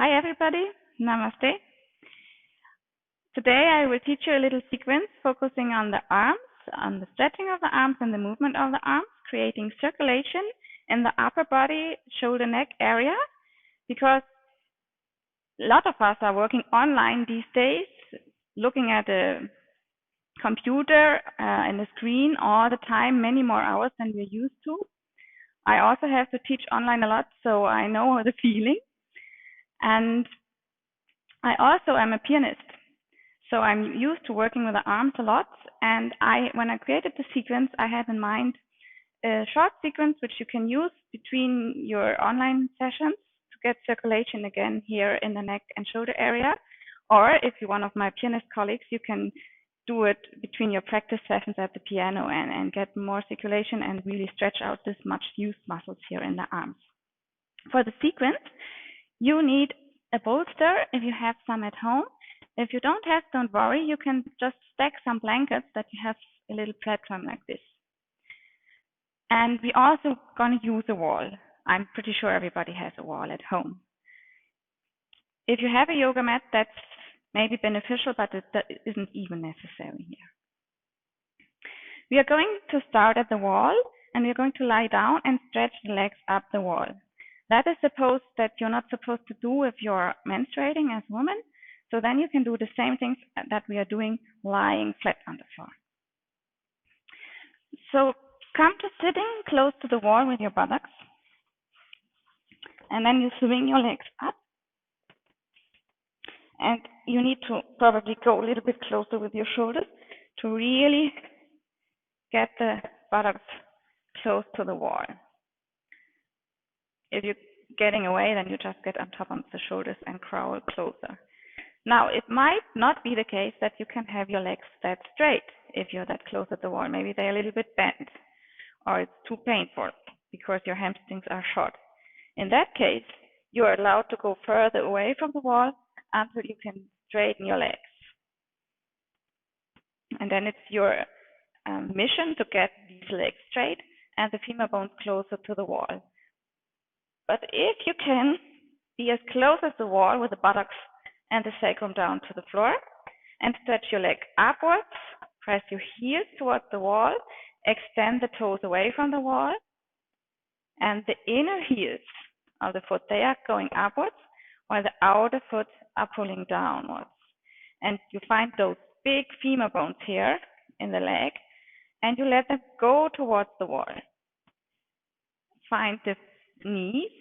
Hi everybody, Namaste. Today I will teach you a little sequence focusing on the arms, on the stretching of the arms and the movement of the arms, creating circulation in the upper body, shoulder, neck area, because a lot of us are working online these days, looking at a computer and a screen all the time, many more hours than we're used to. I also have to teach online a lot, so I know the feeling. And I also am a pianist, so I'm used to working with the arms a lot. And when I created the sequence, I had in mind a short sequence which you can use between your online sessions to get circulation again here in the neck and shoulder area. Or if you're one of my pianist colleagues, you can do it between your practice sessions at the piano and get more circulation and really stretch out this much used muscles here in the arms. For the sequence, you need a bolster if you have some at home. If you don't have, don't worry, you can just stack some blankets that you have a little platform like this. And we're also going to use a wall. I'm pretty sure everybody has a wall at home. If you have a yoga mat, that's maybe beneficial, but that isn't even necessary here. We are going to start at the wall, and we're going to lie down and stretch the legs up the wall. That is a pose that you're not supposed to do if you're menstruating as a woman. So then you can do the same things that we are doing lying flat on the floor. So come to sitting close to the wall with your buttocks. And then you swing your legs up. And you need to probably go a little bit closer with your shoulders to really get the buttocks close to the wall. If you're getting away, then you just get on top of the shoulders and crawl closer. Now, it might not be the case that you can have your legs that straight if you're that close at the wall. Maybe they're a little bit bent, or it's too painful because your hamstrings are short. In that case, you're allowed to go further away from the wall until you can straighten your legs. And then it's your mission to get these legs straight and the femur bones closer to the wall. But if you can be as close as the wall with the buttocks and the sacrum down to the floor and stretch your leg upwards, press your heels towards the wall, extend the toes away from the wall, and the inner heels of the foot, they are going upwards while the outer foot are pulling downwards. And you find those big femur bones here in the leg, and you let them go towards the wall. Find the knees.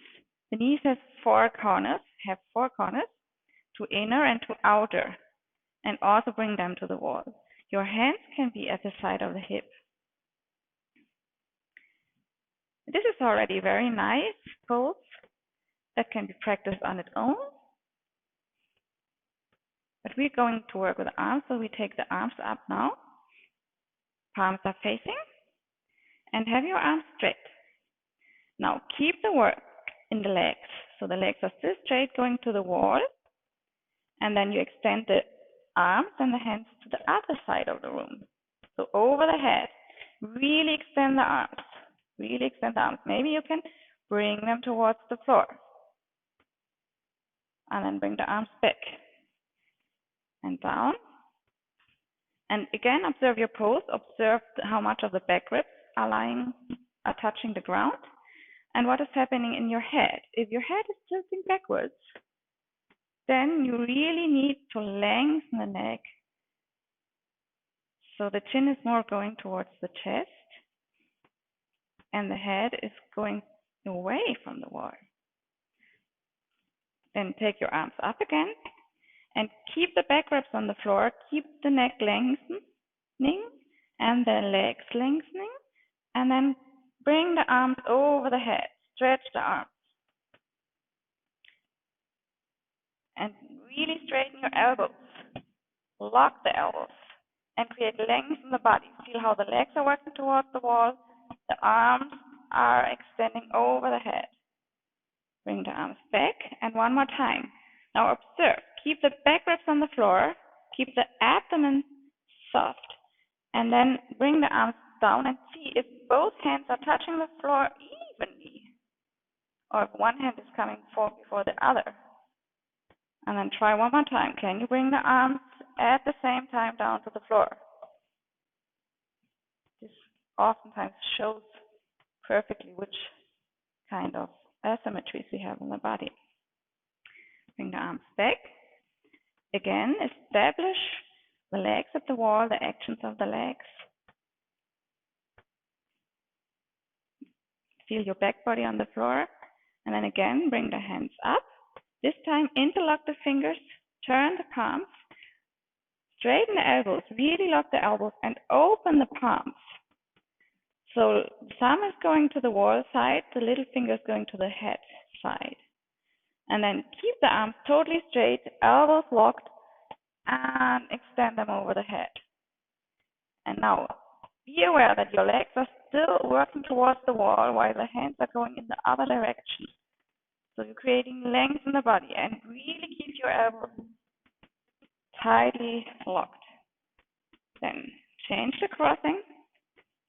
The knees have four corners, to inner and to outer, and also bring them to the wall. Your hands can be at the side of the hip. This is already a very nice pose that can be practiced on its own. But we're going to work with the arms, so we take the arms up now. Palms are facing, and have your arms straight. Now keep the work in the legs. So the legs are still straight going to the wall. And then you extend the arms and the hands to the other side of the room. So over the head. Really extend the arms. Really extend the arms. Maybe you can bring them towards the floor. And then bring the arms back. And down. And again, observe your pose. Observe how much of the back ribs are touching the ground. And what is happening in your head. If your head is tilting backwards, then you really need to lengthen the neck. So the chin is more going towards the chest, and the head is going away from the wall. Then take your arms up again, and keep the back ribs on the floor. Keep the neck lengthening, and the legs lengthening, and then bring the arms over the head. Stretch the arms. And really straighten your elbows. Lock the elbows and create length in the body. Feel how the legs are working towards the wall. The arms are extending over the head. Bring the arms back, and one more time. Now observe. Keep the back ribs on the floor. Keep the abdomen soft. And then bring the arms down and see if both hands are touching the floor evenly, or if one hand is coming before the other. And then try one more time. Can you bring the arms at the same time down to the floor? This oftentimes shows perfectly which kind of asymmetries we have in the body. Bring the arms back. Again, establish the legs at the wall, the actions of the legs. Feel your back body on the floor. And then again, bring the hands up. This time, interlock the fingers, turn the palms, straighten the elbows, really lock the elbows, and open the palms. So the thumb is going to the wall side, the little finger is going to the head side. And then keep the arms totally straight, elbows locked, and extend them over the head. And now, be aware that your legs are still working towards the wall while the hands are going in the other direction. So you're creating length in the body, and really keep your elbows tightly locked. Then change the crossing.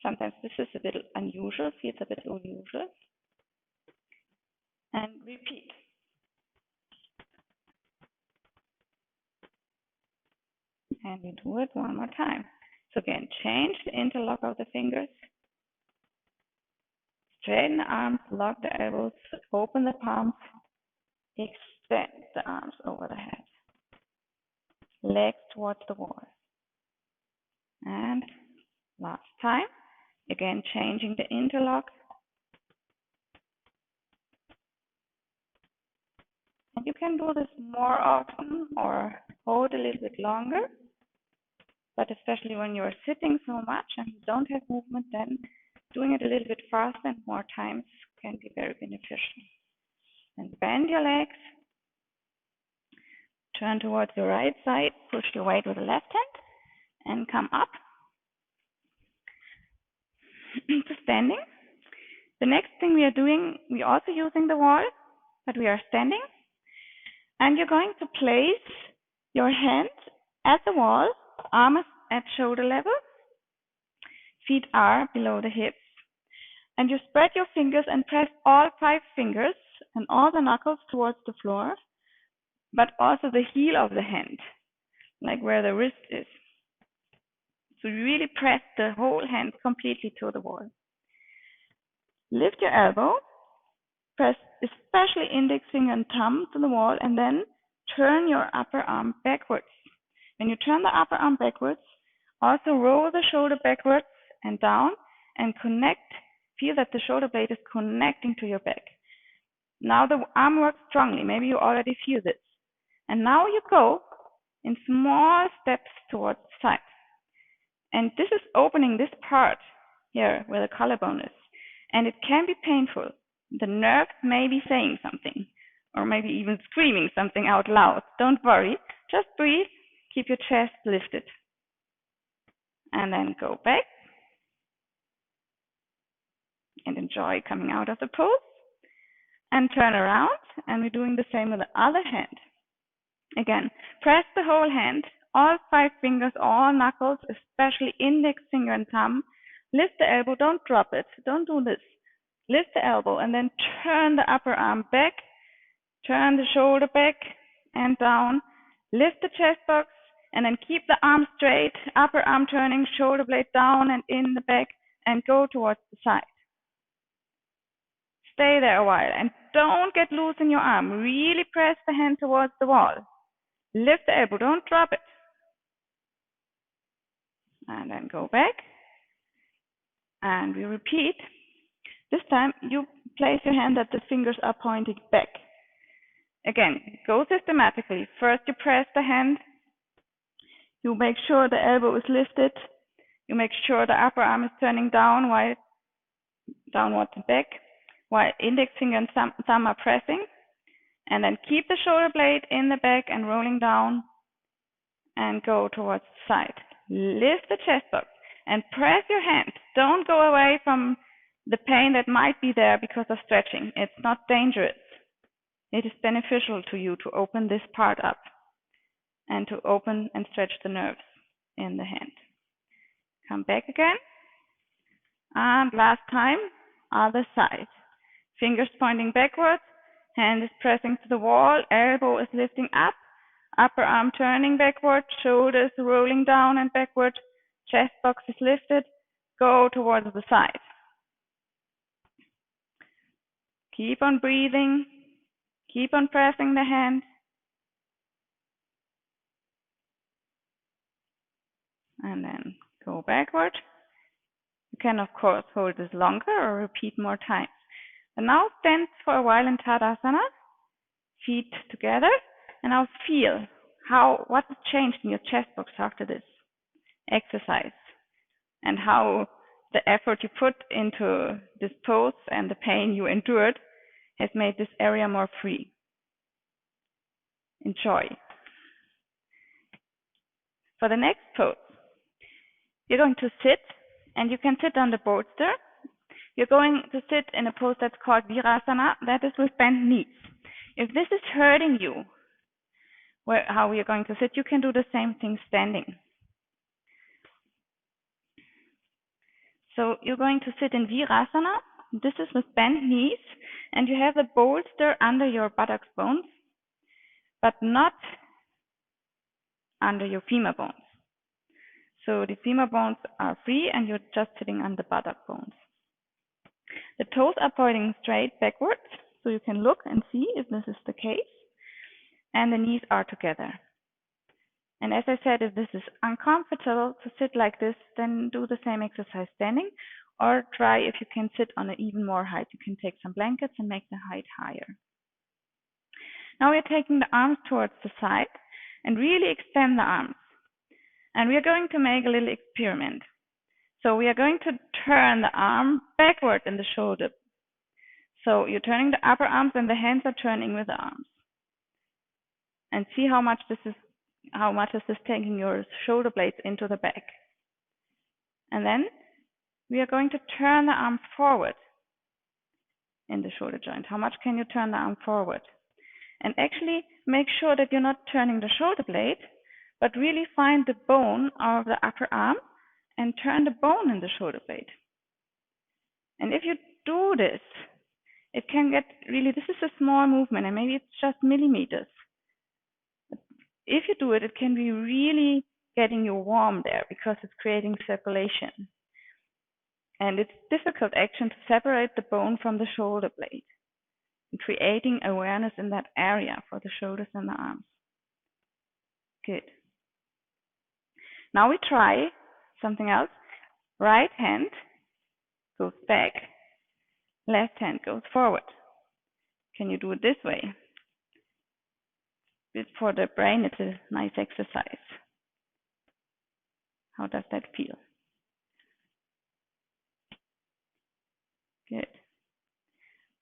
Sometimes this is a bit unusual, feels a bit unusual. And repeat. And we do it one more time. So again, change the interlock of the fingers. Straighten the arms, lock the elbows, open the palms, extend the arms over the head. Legs towards the wall. And last time, again changing the interlock. And you can do this more often or hold a little bit longer. But especially when you're sitting so much and you don't have movement, then doing it a little bit faster and more times can be very beneficial. And bend your legs. Turn towards your right side. Push your weight with the left hand and come up to standing. The next thing we are doing, we're also using the wall, but we are standing. And you're going to place your hands at the wall, arms at shoulder level, feet are below the hips. And you spread your fingers and press all 5 fingers and all the knuckles towards the floor, but also the heel of the hand, like where the wrist is. So you really press the whole hand completely to the wall. Lift your elbow, press especially index finger and thumb to the wall, and then turn your upper arm backwards. When you turn the upper arm backwards, also roll the shoulder backwards and down and connect. Feel that the shoulder blade is connecting to your back. Now the arm works strongly. Maybe you already feel this. And now you go in small steps towards the side. And this is opening this part here where the collarbone is. And it can be painful. The nerves may be saying something, or maybe even screaming something out loud. Don't worry. Just breathe. Keep your chest lifted. And then go back. And enjoy coming out of the pose. And turn around. And we're doing the same with the other hand. Again, press the whole hand. All 5 fingers, all knuckles, especially index finger and thumb. Lift the elbow. Don't drop it. Don't do this. Lift the elbow and then turn the upper arm back. Turn the shoulder back and down. Lift the chest box and then keep the arm straight. Upper arm turning, shoulder blade down and in the back and go towards the side. Stay there a while and don't get loose in your arm. Really press the hand towards the wall. Lift the elbow. Don't drop it. And then go back. And we repeat. This time you place your hand that the fingers are pointing back. Again, go systematically. First you press the hand. You make sure the elbow is lifted. You make sure the upper arm is turning down while downwards and back, while index finger and thumb are pressing. And then keep the shoulder blade in the back and rolling down and go towards the side. Lift the chest box and press your hand. Don't go away from the pain that might be there because of stretching. It's not dangerous. It is beneficial to you to open this part up and to open and stretch the nerves in the hand. Come back again. And last time, other side. Fingers pointing backwards, hand is pressing to the wall, elbow is lifting up, Upper arm turning backward, shoulders rolling down and backward, chest box is lifted, go towards the side. Keep on breathing, keep on pressing the hand. And then go backward. You can, of course, hold this longer or repeat more times. And now stand for a while in Tadasana, feet together, and now feel what has changed in your chest box after this exercise, and how the effort you put into this pose and the pain you endured has made this area more free. Enjoy. For the next pose, you're going to sit, and you can sit on the bolster. You're going to sit in a pose that's called Virasana, that is with bent knees. If this is hurting you, how we are going to sit, you can do the same thing standing. So you're going to sit in Virasana. This is with bent knees, and you have the bolster under your buttocks bones, but not under your femur bones. So the femur bones are free, and you're just sitting on the buttock bones. The toes are pointing straight backwards, so you can look and see if this is the case. And the knees are together. And as I said, if this is uncomfortable to sit like this, then do the same exercise standing, or try if you can sit on an even more height. You can take some blankets and make the height higher. Now we're taking the arms towards the side and really extend the arms. And we are going to make a little experiment. So we are going to turn the arm backward in the shoulder. So you're turning the upper arms and the hands are turning with the arms. And see how much is this taking your shoulder blades into the back. And then we are going to turn the arm forward in the shoulder joint. How much can you turn the arm forward? And actually make sure that you're not turning the shoulder blade, but really find the bone of the upper arm and turn the bone in the shoulder blade. And if you do this, it can get really, this is a small movement, and maybe it's just millimeters. If you do it, it can be really getting you warm there because it's creating circulation. And it's difficult action to separate the bone from the shoulder blade and creating awareness in that area for the shoulders and the arms. Good. Now we try something else. Right hand goes back, left hand goes forward. Can you do it this way? For the brain, it's a nice exercise. How does that feel? Good.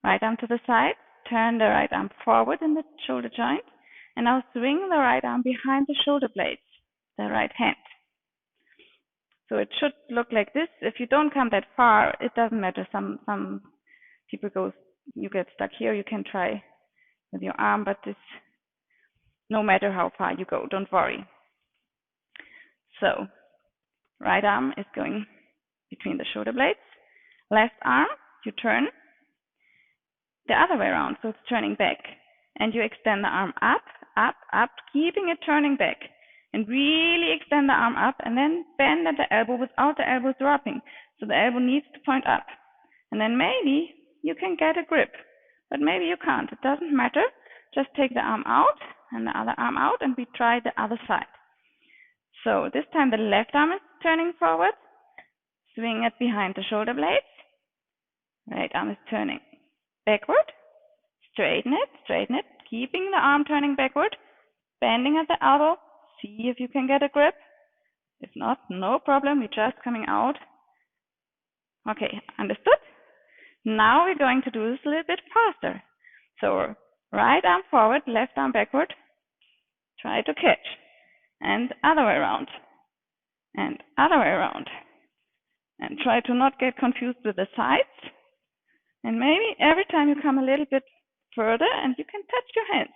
Right arm to the side, turn the right arm forward in the shoulder joint, and now swing the right arm behind the shoulder blades, the right hand. So it should look like this. If you don't come that far, it doesn't matter. Some people you get stuck here, you can try with your arm, but this, no matter how far you go, don't worry. So, right arm is going between the shoulder blades. Left arm, you turn the other way around, so it's turning back. And you extend the arm up, up, up, keeping it turning back. And really extend the arm up, and then bend at the elbow without the elbow dropping. So the elbow needs to point up. And then maybe you can get a grip, but maybe you can't. It doesn't matter. Just take the arm out and the other arm out, and we try the other side. So this time the left arm is turning forward. Swing it behind the shoulder blades. Right arm is turning backward. Straighten it, keeping the arm turning backward. Bending at the elbow. See if you can get a grip. If not, no problem. We're just coming out. Okay, understood? Now we're going to do this a little bit faster. So right arm forward, left arm backward. Try to catch. And other way around. And other way around. And try to not get confused with the sides. And maybe every time you come a little bit further, and you can touch your hands.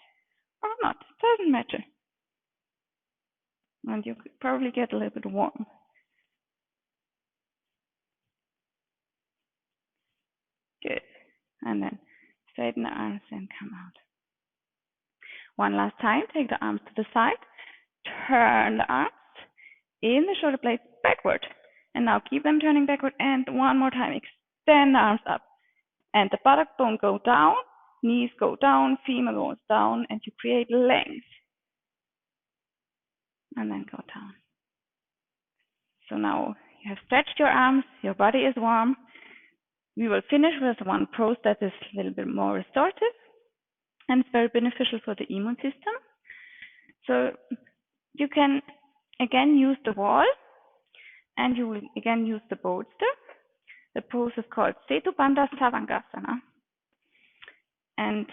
Or not, it doesn't matter. And you could probably get a little bit warm. Good. And then straighten the arms and come out. One last time, take the arms to the side, turn the arms in the shoulder blades backward. And now keep them turning backward, and one more time, extend the arms up. And the buttock bone go down, knees go down, femur goes down, and you create length. And then go down. So now you have stretched your arms, your body is warm. We will finish with one pose that is a little bit more restorative, and it's very beneficial for the immune system. So you can again use the wall, and you will again use the bolster. The pose is called Setu Bandha Sarvangasana. And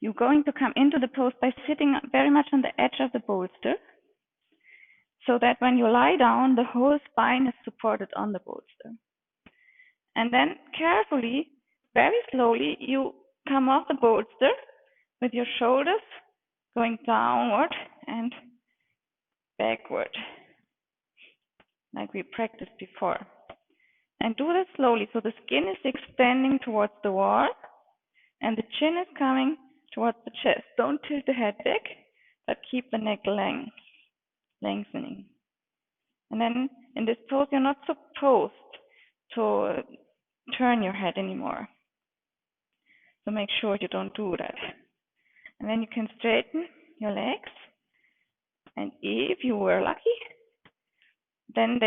you're going to come into the pose by sitting very much on the edge of the bolster, so that when you lie down, the whole spine is supported on the bolster. And then carefully, very slowly, you come off the bolster with your shoulders going downward and backward, like we practiced before. And do this slowly, so the skin is extending towards the wall and the chin is coming towards the chest. Don't tilt the head back, but keep the neck lengthening. And then in this pose, you're not supposed to turn your head anymore. So make sure you don't do that. And then you can straighten your legs. And if you were lucky, then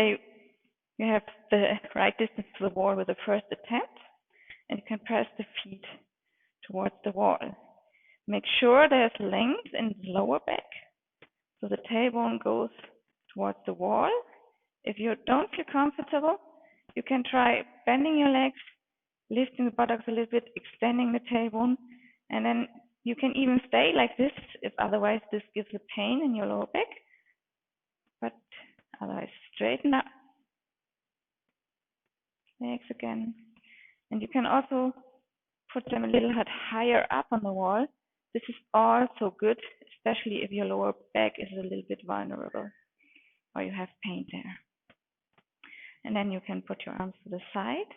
you have the right distance to the wall with the first attempt, and you can press the feet towards the wall. Make sure there's length in the lower back, so the tailbone goes towards the wall. If you don't feel comfortable, you can try bending your legs, lifting the buttocks a little bit, extending the tailbone, and then you can even stay like this if otherwise this gives a pain in your lower back. But otherwise, straighten up legs again. And you can also put them a little bit higher up on the wall. This is also good, especially if your lower back is a little bit vulnerable or you have pain there. And then you can put your arms to the side.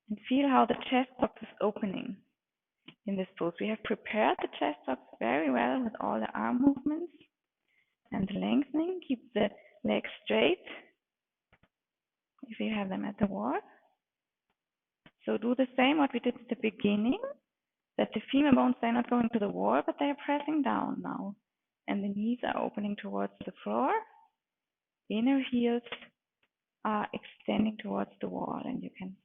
And feel how the chest box is opening in this pose. We have prepared the chest box very well with all the arm movements and the lengthening. Keep the legs straight if you have them at the wall. So do the same what we did at the beginning, that the femur bones, they're not going to the wall, but they are pressing down now. And the knees are opening towards the floor. Inner heels are extending towards the wall, and you can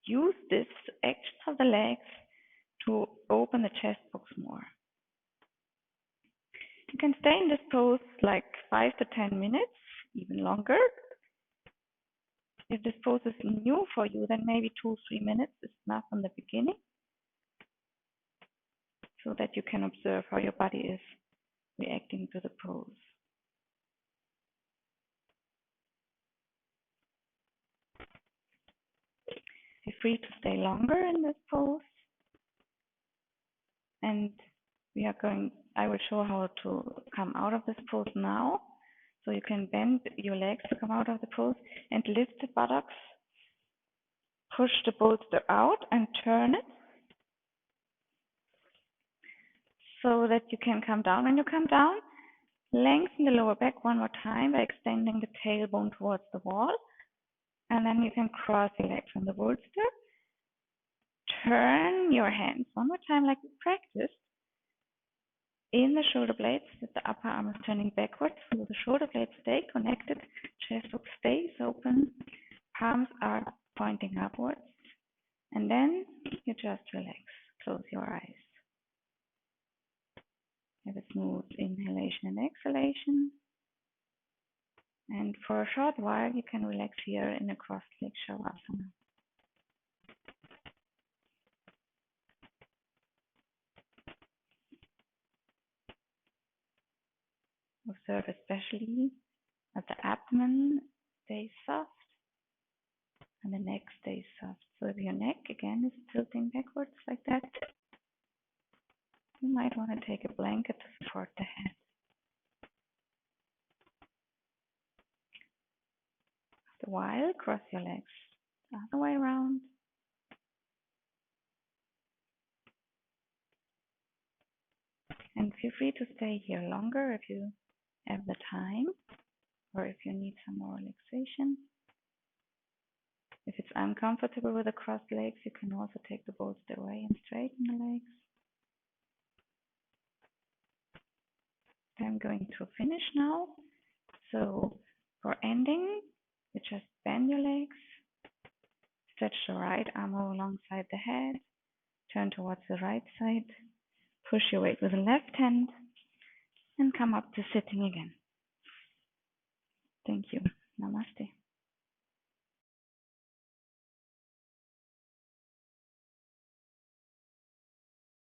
use this action of the legs to open the chest box more. You can stay in this pose like 5 to 10 minutes, even longer. If this pose is new for you, then maybe 2-3 minutes is enough in the beginning, so that you can observe how your body is reacting to the pose. Feel free to stay longer in this pose. And I will show how to come out of this pose now. So you can bend your legs to come out of the pose and lift the buttocks. Push the bolster out and turn it so that you can come down. When you come down, lengthen the lower back one more time by extending the tailbone towards the wall. And then you can cross your legs from the bolster. Turn your hands one more time like we practiced in the shoulder blades, that the upper arm is turning backwards, so the shoulder blades stay connected, chest box stays open, palms are pointing upwards, and then you just relax, close your eyes. Have a smooth inhalation and exhalation, and for a short while you can relax here in a cross-leg Shavasana. Observe especially that the abdomen stays soft and the neck stays soft. So if your neck again is tilting backwards like that, you might want to take a blanket to support the head. After a while, cross your legs other way around. And feel free to stay here longer if you have the time or if you need some more relaxation. If it's uncomfortable with the crossed legs, you can also take the bolster away and straighten the legs. I'm going to finish now. So for ending, you just bend your legs, stretch the right arm alongside the head, turn towards the right side, push your weight with the left hand, and come up to sitting again. Thank you. Namaste.